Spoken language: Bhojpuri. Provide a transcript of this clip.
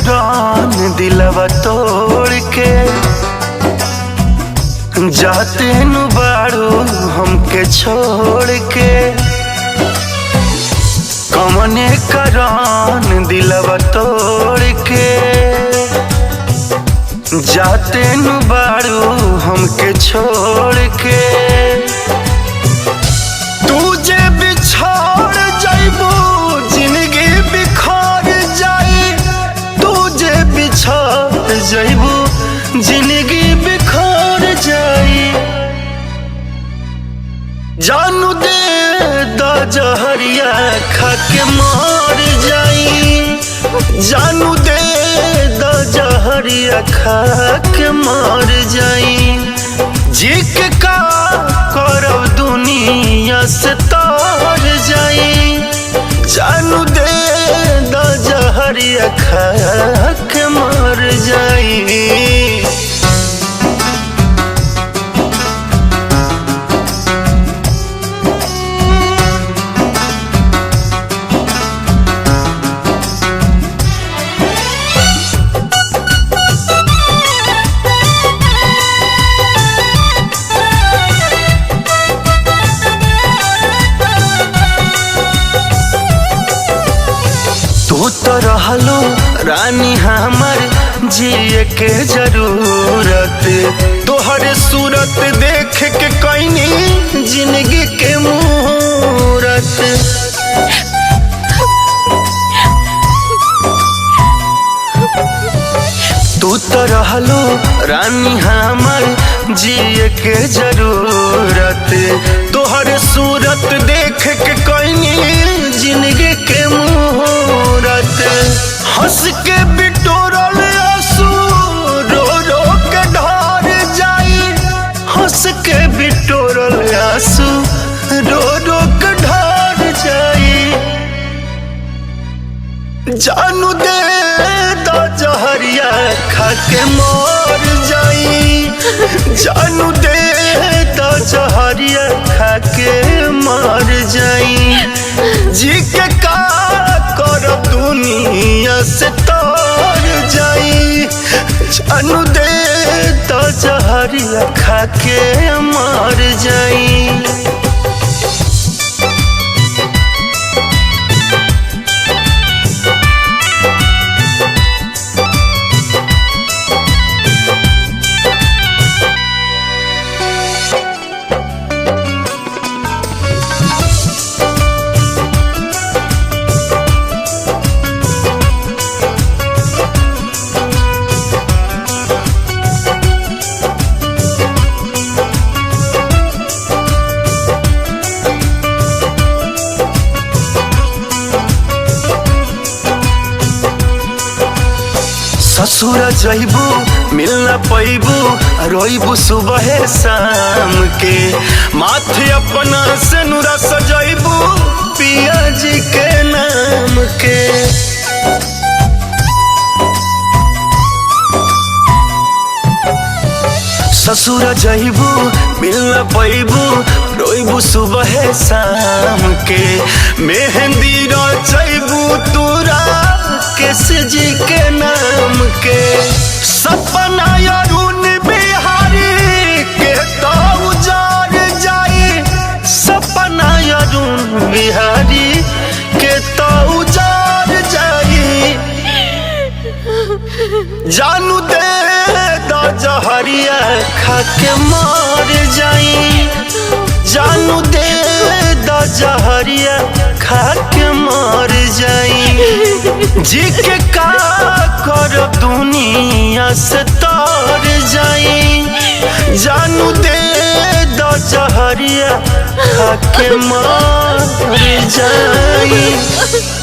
करान दिलवा तोड़ के जाते नु बाड़ू हमके छोड़ के। कमने करान दिलवा तोड़ के जाते नु बाड़ू हमके छोड़ के। तुझे बिछोड़ जाइबू जिंदगी बिखर जाई, तुझे बिछोड़ जाइबू जिंदगी बिखर जाई। जानू दे द जहरिया खा के मर जाई, जानू दे द जहरिया खा के मर जाई। जी के का करब दुनिया से तर जाई, जानू दे द जहरिया खा के मर जाई। तू तो रहलो रानी हमर जिए के जरूरत, तोहरे सूरत देख के कईनी जिंदगी के मुहूर्त। तू तो रहलो रानी हमर जिए के जरूरत, तोहरे सूरत देख के कईनी जिंदगी के मुहूर्त। हंस के बिटोरल आंसू रो रो के ढार जाई, हंस के बिटोरल आंसू रो रो के ढार जाई। जानू दे द जहरिया खा के मर जाई, जानू दे द जहरिया खा के मर जाई। जी के का करब दुनिया से तर जाई, जानू दे द जहरिया खा के मर जाई। ससुर जइबू मिल न पैबू, रोइबू सुबह शाम के। माथे अपना से नुरा सजइबू पिया जी के नाम के। ससुर जइबू मिल न पैबू, रोइबू सुबह शाम के। मेहंदी रचइबू तोरा केस जी के नाम के। सपना अरुण बिहारी के तो उजार जाई, सपना अरुण बिहारी के तो उजार जाई। जानू दे द जहरिया खा के मर जाई, जानू दे द जहरिया खा के मर जाई। जी के का करब दुनिया से तर जाई, जानू दे द जहरिया खा के मर जाई।